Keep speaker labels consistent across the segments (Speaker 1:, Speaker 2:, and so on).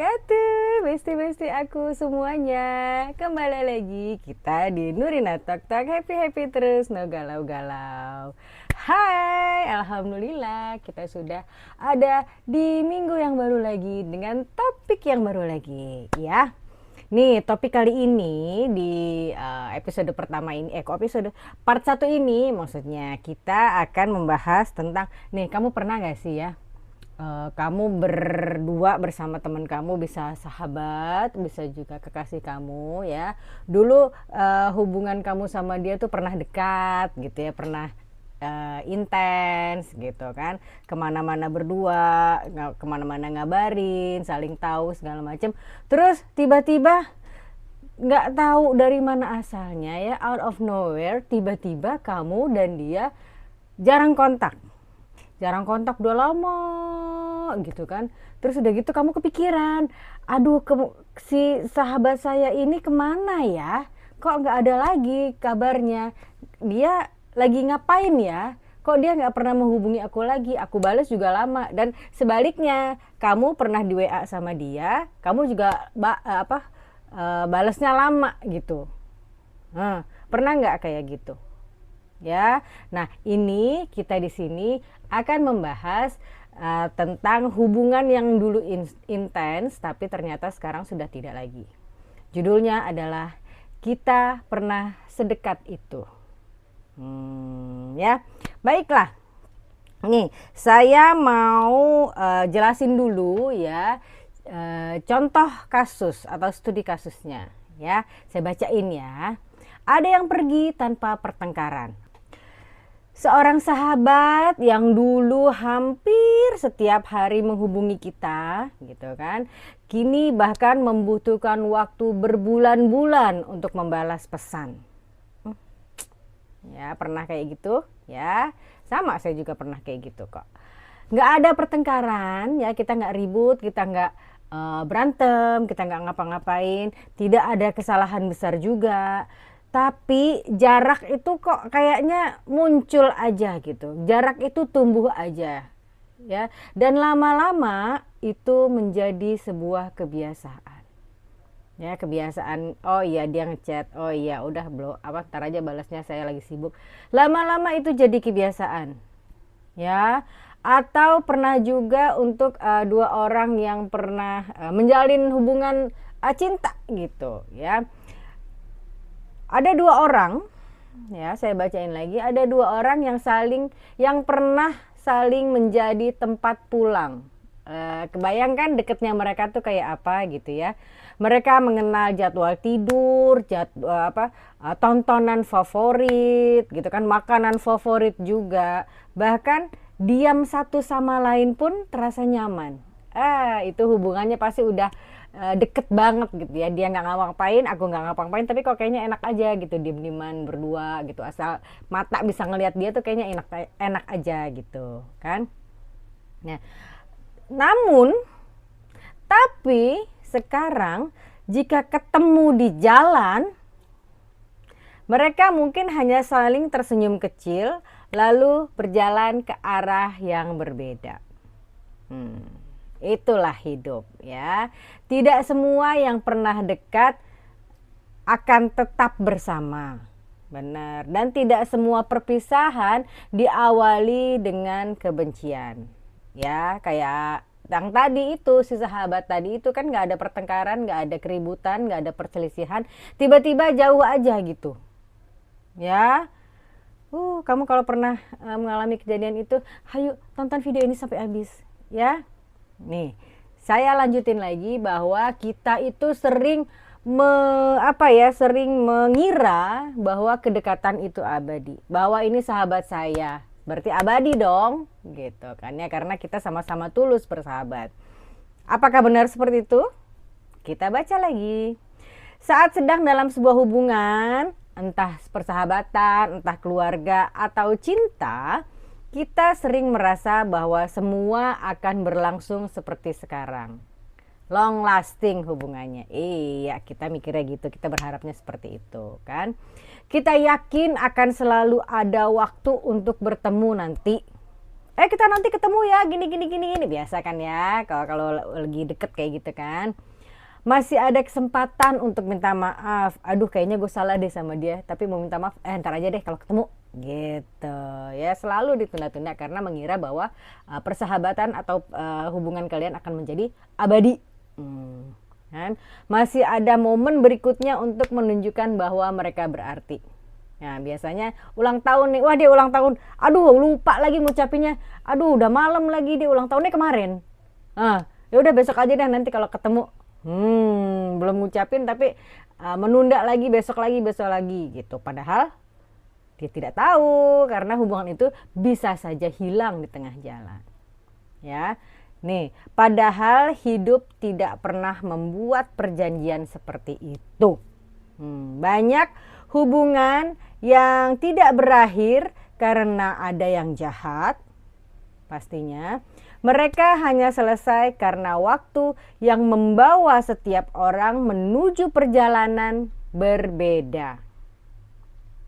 Speaker 1: wabarakatuh. Besti-besti aku semuanya. Kembali lagi kita di Nurina Talk Talk. Happy terus, no galau-galau. Hai, alhamdulillah kita sudah ada di minggu yang baru lagi dengan topik yang baru lagi, ya. Nih, topik kali ini di episode pertama ini, episode part 1 ini maksudnya kita akan membahas tentang, nih, kamu pernah gak sih ya, kamu berdua bersama teman kamu, bisa sahabat, bisa juga kekasih kamu ya. Dulu hubungan kamu sama dia tuh pernah dekat gitu ya, pernah intens gitu kan, kemana-mana berdua, kemana-mana ngabarin, saling tahu segala macam. Terus tiba-tiba nggak tahu dari mana asalnya ya, out of nowhere, tiba-tiba kamu dan dia jarang kontak udah lama gitu kan. Terus udah gitu kamu kepikiran, aduh si sahabat saya ini kemana ya, kok nggak ada lagi kabarnya, dia lagi ngapain ya, kok dia nggak pernah menghubungi aku lagi, aku balas juga lama. Dan sebaliknya, kamu pernah di WA sama dia, kamu juga balasnya lama gitu. Pernah nggak kayak gitu ya? Nah, ini kita di sini akan membahas tentang hubungan yang dulu intens tapi ternyata sekarang sudah tidak lagi. Judulnya adalah Kita Pernah Sedekat Itu. Ya, baiklah. Nih, saya mau jelasin dulu ya, contoh kasus atau studi kasusnya ya. Saya bacain ya. Ada yang pergi tanpa pertengkaran. Seorang sahabat yang dulu hampir setiap hari menghubungi kita, gitu kan, kini bahkan membutuhkan waktu berbulan-bulan untuk membalas pesan. Ya, pernah kayak gitu ya. Sama, saya juga pernah kayak gitu kok. Nggak ada pertengkaran ya, kita nggak ribut, kita nggak berantem, kita nggak ngapa-ngapain, tidak ada kesalahan besar juga. Tapi jarak itu kok kayaknya muncul aja gitu. Jarak itu tumbuh aja ya. Dan lama-lama itu menjadi sebuah kebiasaan. Ya, kebiasaan, oh iya dia ngechat, oh iya udah belum ntar aja balasnya, saya lagi sibuk. Lama-lama itu jadi kebiasaan ya. Atau pernah juga untuk dua orang yang pernah menjalin hubungan cinta gitu ya. Ada dua orang ya, saya bacain lagi, ada dua orang yang pernah saling menjadi tempat pulang. Kebayangkan deketnya mereka tuh kayak apa gitu ya. Mereka mengenal jadwal tidur, tontonan favorit gitu kan, makanan favorit juga. Bahkan diam satu sama lain pun terasa nyaman. Itu hubungannya pasti udah deket banget gitu ya. Dia nggak ngapa-ngapain, aku nggak ngapa-ngapain, tapi kok kayaknya enak aja gitu, diem-dieman berdua gitu. Asal mata bisa ngelihat dia tuh kayaknya enak aja gitu kan. Nah, namun tapi sekarang jika ketemu di jalan, mereka mungkin hanya saling tersenyum kecil lalu berjalan ke arah yang berbeda. Itulah hidup ya. Tidak semua yang pernah dekat akan tetap bersama. Benar. Dan tidak semua perpisahan diawali dengan kebencian. Ya, kayak yang tadi itu, si sahabat tadi itu kan gak ada pertengkaran, gak ada keributan, gak ada perselisihan, tiba-tiba jauh aja gitu ya. Kamu kalau pernah mengalami kejadian itu, ayo tonton video ini sampai habis ya. Nih, saya lanjutin lagi bahwa kita itu sering mengira bahwa kedekatan itu abadi, bahwa ini sahabat saya berarti abadi dong gitu kan ya, karena kita sama-sama tulus bersahabat. Apakah benar seperti itu? Kita baca lagi. Saat sedang dalam sebuah hubungan, entah persahabatan, entah keluarga atau cinta, kita sering merasa bahwa semua akan berlangsung seperti sekarang, long lasting hubungannya. Iya, kita mikirnya gitu, kita berharapnya seperti itu kan. Kita yakin akan selalu ada waktu untuk bertemu nanti. Kita nanti ketemu ya, gini. Biasa kan ya, kalau lagi deket kayak gitu kan. Masih ada kesempatan untuk minta maaf. Aduh, kayaknya gue salah deh sama dia, tapi mau minta maaf, ntar aja deh kalau ketemu. Gitu ya, selalu ditunda-tunda karena mengira bahwa persahabatan atau hubungan kalian akan menjadi abadi. Kan? Masih ada momen berikutnya untuk menunjukkan bahwa mereka berarti. Nah, biasanya ulang tahun nih, wah dia ulang tahun, aduh lupa lagi ngucapinnya, aduh udah malam lagi, dia ulang tahunnya kemarin. Ya udah besok aja deh nanti kalau ketemu. Belum ngucapin tapi menunda lagi, besok lagi gitu. Padahal dia tidak tahu karena hubungan itu bisa saja hilang di tengah jalan. Ya. Nih, padahal hidup tidak pernah membuat perjanjian seperti itu. Banyak hubungan yang tidak berakhir karena ada yang jahat, pastinya. Mereka hanya selesai karena waktu yang membawa setiap orang menuju perjalanan berbeda.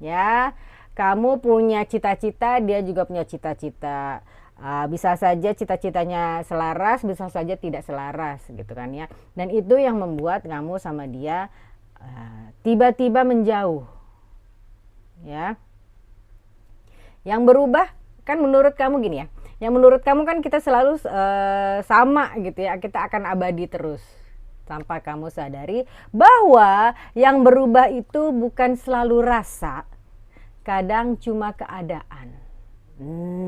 Speaker 1: Ya, kamu punya cita-cita, dia juga punya cita-cita. Bisa saja cita-citanya selaras, bisa saja tidak selaras gitu kan ya. Dan itu yang membuat kamu sama dia tiba-tiba menjauh. Ya. Yang berubah kan menurut kamu gini ya. Yang menurut kamu kan kita selalu sama gitu ya, kita akan abadi terus. Tanpa kamu sadari bahwa yang berubah itu bukan selalu rasa, kadang cuma keadaan.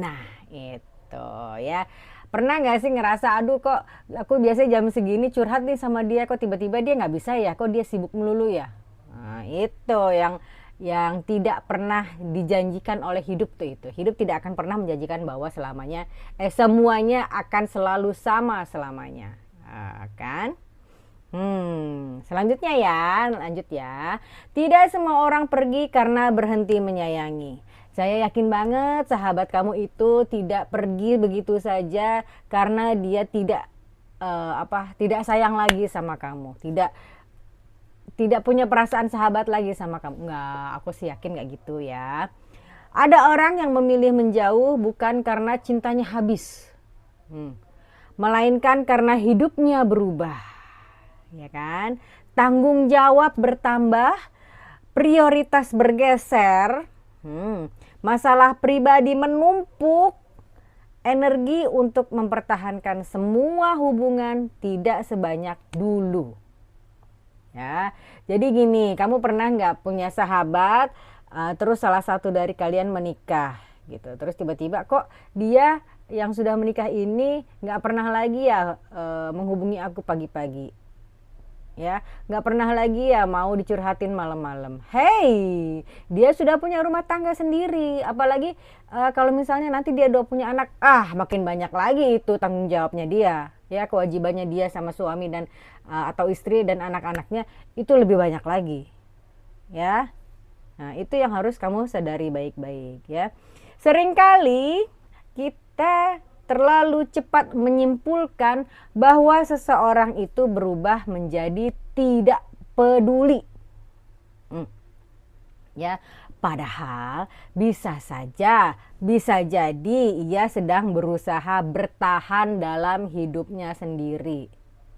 Speaker 1: Nah itu ya. Pernah gak sih ngerasa, aduh kok aku biasanya jam segini curhat nih sama dia, kok tiba-tiba dia gak bisa ya, kok dia sibuk melulu ya. Nah itu yang tidak pernah dijanjikan oleh hidup tuh itu. Hidup tidak akan pernah menjanjikan bahwa selamanya semuanya akan selalu sama selamanya. Kan? Selanjutnya ya, lanjut ya. Tidak semua orang pergi karena berhenti menyayangi. Saya yakin banget sahabat kamu itu tidak pergi begitu saja karena dia tidak sayang lagi sama kamu. Tidak punya perasaan sahabat lagi sama kamu. Enggak, aku sih yakin gak gitu ya. Ada orang yang memilih menjauh bukan karena cintanya habis. Melainkan karena hidupnya berubah. Ya kan? Tanggung jawab bertambah, prioritas bergeser, masalah pribadi menumpuk, energi untuk mempertahankan semua hubungan tidak sebanyak dulu. Ya, jadi gini, kamu pernah nggak punya sahabat, terus salah satu dari kalian menikah, gitu. Terus tiba-tiba kok dia yang sudah menikah ini nggak pernah lagi ya menghubungi aku pagi-pagi, ya, nggak pernah lagi ya mau dicurhatin malam-malam. Hey, dia sudah punya rumah tangga sendiri, apalagi kalau misalnya nanti dia udah punya anak, makin banyak lagi itu tanggung jawabnya dia. Ya, kewajibannya dia sama suami dan atau istri dan anak-anaknya itu lebih banyak lagi. Ya. Nah, itu yang harus kamu sadari baik-baik ya. Seringkali kita terlalu cepat menyimpulkan bahwa seseorang itu berubah menjadi tidak peduli. Ya, padahal bisa jadi ia sedang berusaha bertahan dalam hidupnya sendiri.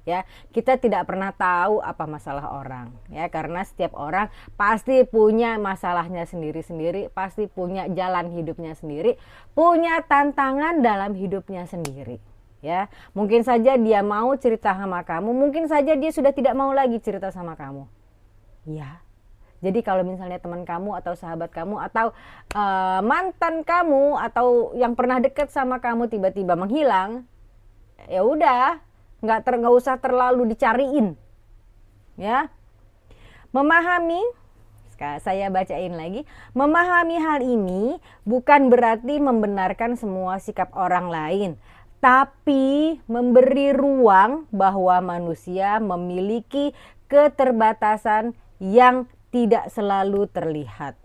Speaker 1: Ya, kita tidak pernah tahu apa masalah orang, ya, karena setiap orang pasti punya masalahnya sendiri-sendiri, pasti punya jalan hidupnya sendiri, punya tantangan dalam hidupnya sendiri. Ya, mungkin saja dia mau cerita sama kamu, mungkin saja dia sudah tidak mau lagi cerita sama kamu. Ya. Jadi kalau misalnya teman kamu atau sahabat kamu atau mantan kamu atau yang pernah dekat sama kamu tiba-tiba menghilang, ya udah, nggak usah terlalu dicariin, ya. Memahami, saya bacain lagi, memahami hal ini bukan berarti membenarkan semua sikap orang lain, tapi memberi ruang bahwa manusia memiliki keterbatasan yang tidak selalu terlihat.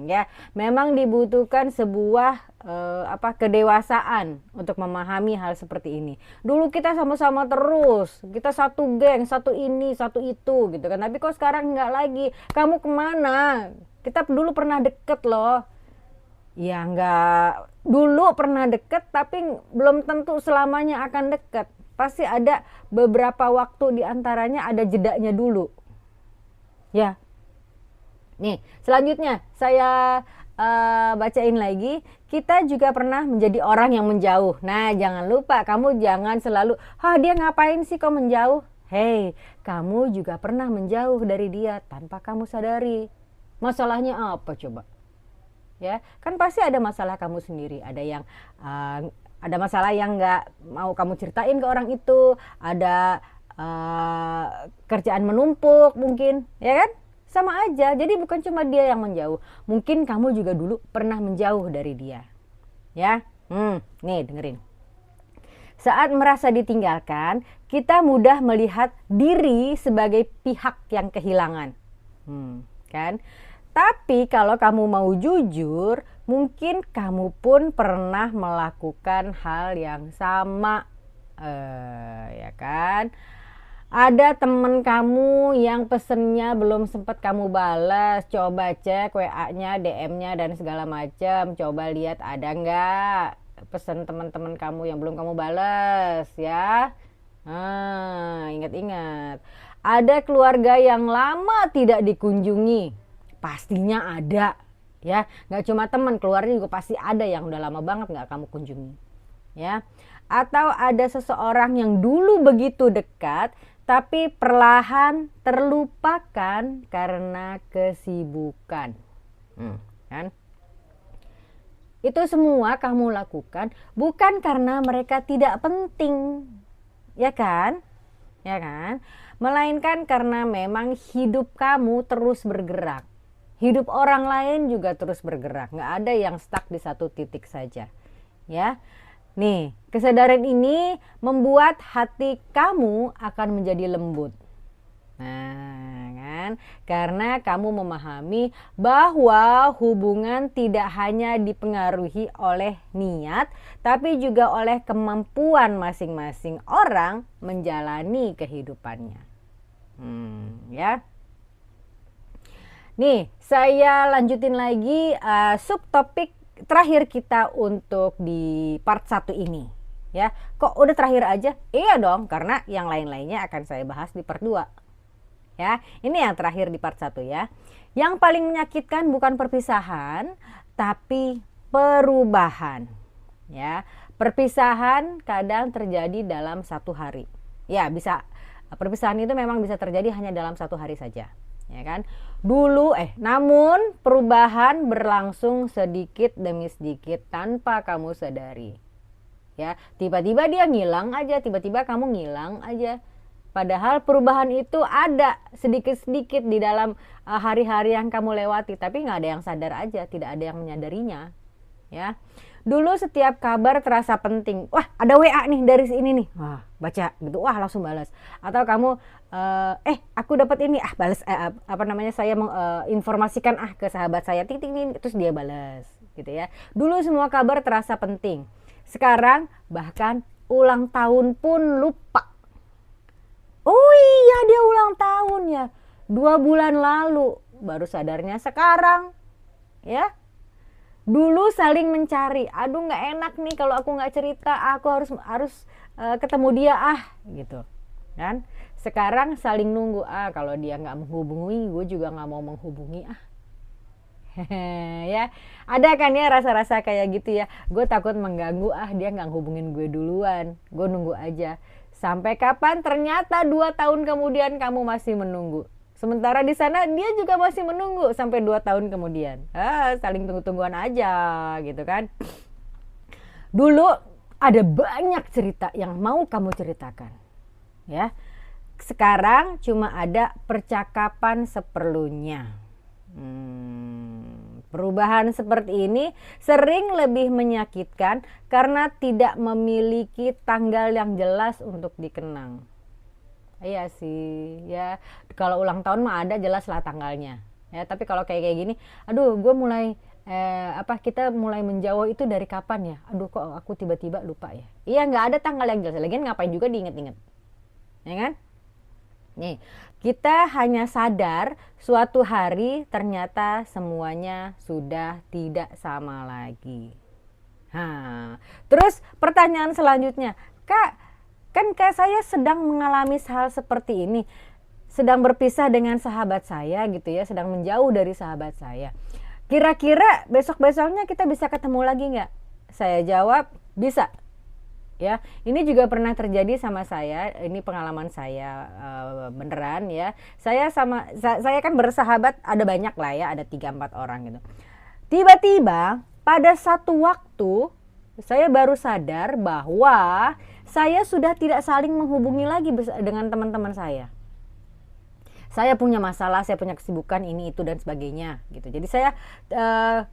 Speaker 1: Ya, memang dibutuhkan sebuah kedewasaan untuk memahami hal seperti ini. Dulu kita sama-sama terus, kita satu geng, satu ini, satu itu, gitu kan. Tapi kok sekarang nggak lagi? Kamu kemana? Kita dulu pernah deket loh. Ya nggak, dulu pernah deket tapi belum tentu selamanya akan deket. Pasti ada beberapa waktu di antaranya ada jedanya dulu. Ya, nih selanjutnya saya bacain lagi. Kita juga pernah menjadi orang yang menjauh. Nah jangan lupa, kamu jangan selalu, dia ngapain sih kok menjauh. Hei, kamu juga pernah menjauh dari dia tanpa kamu sadari. Masalahnya apa coba? Ya kan pasti ada masalah kamu sendiri, ada masalah yang nggak mau kamu ceritain ke orang itu, ada kerjaan menumpuk mungkin, ya kan, sama aja. Jadi bukan cuma dia yang menjauh, mungkin kamu juga dulu pernah menjauh dari dia, ya. Nih dengerin. Saat merasa ditinggalkan, kita mudah melihat diri sebagai pihak yang kehilangan, kan. Tapi kalau kamu mau jujur, mungkin kamu pun pernah melakukan hal yang sama, ya kan? Ada temen kamu yang pesennya belum sempat kamu balas, coba cek WA-nya, DM-nya dan segala macam, coba lihat ada nggak pesan teman-teman kamu yang belum kamu balas, ya. Ingat-ingat. Ada keluarga yang lama tidak dikunjungi. Pastinya ada, ya. Nggak cuma teman, keluarga juga pasti ada yang udah lama banget nggak kamu kunjungi, ya. Atau ada seseorang yang dulu begitu dekat tapi perlahan terlupakan karena kesibukan, kan? Itu semua kamu lakukan bukan karena mereka tidak penting, ya kan? Ya kan? Melainkan karena memang hidup kamu terus bergerak. Hidup orang lain juga terus bergerak, nggak ada yang stuck di satu titik saja, ya. Nih, kesadaran ini membuat hati kamu akan menjadi lembut. Nah, kan? Karena kamu memahami bahwa hubungan tidak hanya dipengaruhi oleh niat, tapi juga oleh kemampuan masing-masing orang menjalani kehidupannya. Ya. Nih, saya lanjutin lagi subtopik terakhir kita untuk di part 1 ini. Ya, kok udah terakhir aja? Iya dong, karena yang lain-lainnya akan saya bahas di part 2. Ya, ini yang terakhir di part 1 ya. Yang paling menyakitkan bukan perpisahan, tapi perubahan. Ya, perpisahan kadang terjadi dalam 1 hari. Ya, bisa, perpisahan itu memang bisa terjadi hanya dalam 1 hari saja. Ya kan, namun perubahan berlangsung sedikit demi sedikit tanpa kamu sadari, ya. Tiba-tiba dia ngilang aja, tiba-tiba kamu ngilang aja, padahal perubahan itu ada sedikit-sedikit di dalam hari-hari yang kamu lewati, tapi nggak ada yang sadar aja, tidak ada yang menyadarinya, ya. Dulu setiap kabar terasa penting. Wah, ada WA nih dari sini nih. Wah, baca gitu. Wah, langsung balas. Atau kamu aku dapat ini, balas saya informasikan ke sahabat saya titik ini, terus dia balas gitu ya. Dulu semua kabar terasa penting. Sekarang bahkan ulang tahun pun lupa. Oh iya, dia ulang tahun ya. 2 bulan lalu, baru sadarnya sekarang. Ya. Dulu saling mencari, aduh nggak enak nih kalau aku nggak cerita, aku harus ketemu dia gitu kan. Sekarang saling nunggu, kalau dia nggak menghubungi, gue juga nggak mau menghubungi ya, ada kan ya rasa-rasa kayak gitu ya. Gue takut mengganggu, dia nggak hubungin gue duluan, gue nunggu aja. Sampai kapan? Ternyata 2 tahun kemudian kamu masih menunggu. Sementara di sana dia juga masih menunggu sampai 2 tahun kemudian. Saling tunggu-tungguan aja gitu kan. Dulu ada banyak cerita yang mau kamu ceritakan, ya. Sekarang cuma ada percakapan seperlunya. Perubahan seperti ini sering lebih menyakitkan karena tidak memiliki tanggal yang jelas untuk dikenang. Iya sih, ya. Kalau ulang tahun mah ada jelas lah tanggalnya, ya. Tapi kalau kayak gini, aduh, gue mulai kita mulai menjauh itu dari kapan ya? Aduh, kok aku tiba-tiba lupa ya? Iya, nggak ada tanggal yang jelas. Lagian ngapain juga diinget-inget, ya kan? Nih, kita hanya sadar suatu hari ternyata semuanya sudah tidak sama lagi. Nah, terus pertanyaan selanjutnya, Kak, kan Kak saya sedang mengalami hal seperti ini, sedang berpisah dengan sahabat saya gitu ya, sedang menjauh dari sahabat saya. Kira-kira besok-besoknya kita bisa ketemu lagi nggak? Saya jawab, bisa. Ya, ini juga pernah terjadi sama saya. Ini pengalaman saya beneran ya. Saya kan bersahabat ada banyak lah ya, ada 3-4 orang gitu. Tiba-tiba pada satu waktu saya baru sadar bahwa saya sudah tidak saling menghubungi lagi dengan teman-teman saya. Saya punya masalah, saya punya kesibukan ini itu dan sebagainya gitu. Jadi saya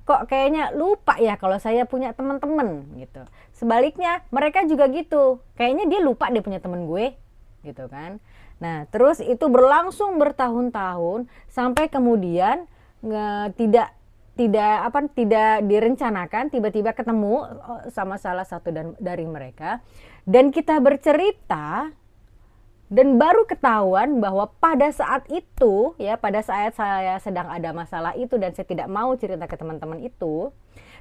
Speaker 1: kok kayaknya lupa ya kalau saya punya teman-teman gitu. Sebaliknya mereka juga gitu. Kayaknya dia lupa dia punya teman gue gitu kan. Nah, terus itu berlangsung bertahun-tahun sampai kemudian tidak direncanakan tiba-tiba ketemu sama salah satu dari mereka dan kita bercerita. Dan baru ketahuan bahwa pada saat itu, ya pada saat saya sedang ada masalah itu dan saya tidak mau cerita ke teman-teman itu,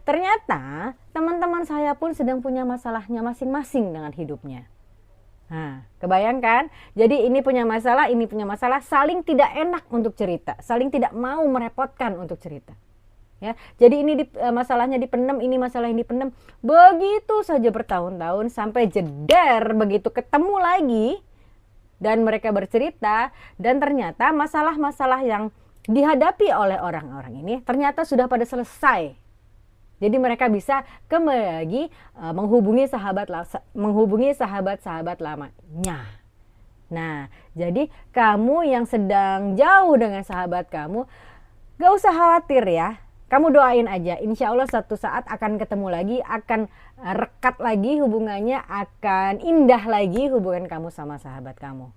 Speaker 1: ternyata teman-teman saya pun sedang punya masalahnya masing-masing dengan hidupnya. Nah, kebayangkan? Jadi ini punya masalah, saling tidak enak untuk cerita, saling tidak mau merepotkan untuk cerita. Ya, jadi ini masalahnya dipendam, ini masalah yang dipendam, begitu saja bertahun-tahun sampai jeder begitu ketemu lagi. Dan mereka bercerita dan ternyata masalah-masalah yang dihadapi oleh orang-orang ini ternyata sudah pada selesai. Jadi mereka bisa kembali lagi menghubungi sahabat-sahabat lamanya. Nah, jadi kamu yang sedang jauh dengan sahabat kamu, gak usah khawatir ya. Kamu doain aja, insya Allah suatu saat akan ketemu lagi, akan rekat lagi hubungannya, akan indah lagi hubungan kamu sama sahabat kamu.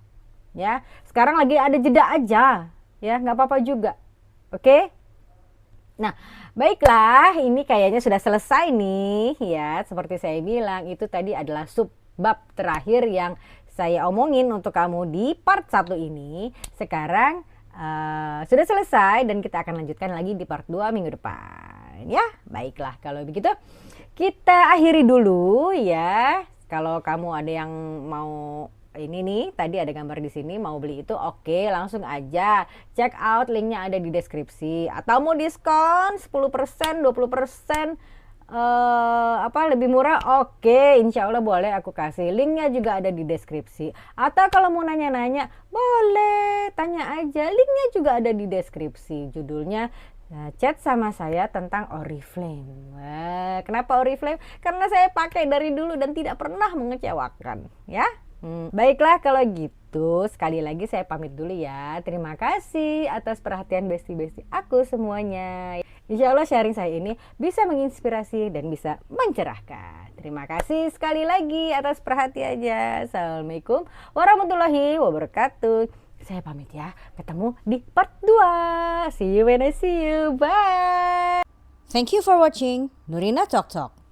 Speaker 1: Ya, sekarang lagi ada jeda aja, ya nggak apa-apa juga, oke? Nah, baiklah, ini kayaknya sudah selesai nih, ya. Seperti saya bilang, itu tadi adalah subbab terakhir yang saya omongin untuk kamu di part 1 ini. Sekarang sudah selesai dan kita akan lanjutkan lagi di part 2 minggu depan ya. Baiklah, kalau begitu kita akhiri dulu ya. Kalau kamu ada yang mau ini nih, tadi ada gambar di sini mau beli itu, oke, langsung aja check out, linknya ada di deskripsi. Atau mau diskon 10%, 20%, lebih murah, oke, insya Allah boleh aku kasih, linknya juga ada di deskripsi. Atau kalau mau nanya-nanya boleh tanya aja, linknya juga ada di deskripsi. Judulnya chat sama saya tentang Oriflame. Kenapa Oriflame? Karena saya pakai dari dulu dan tidak pernah mengecewakan ya. Baiklah kalau gitu, sekali lagi saya pamit dulu ya. Terima kasih atas perhatian besti-besti aku semuanya. Insya Allah sharing saya ini bisa menginspirasi dan bisa mencerahkan. Terima kasih sekali lagi atas perhatiannya. Assalamualaikum warahmatullahi wabarakatuh. Saya pamit ya, ketemu di part 2. See you when I see you, bye. Thank you for watching Nurina Talk Talk.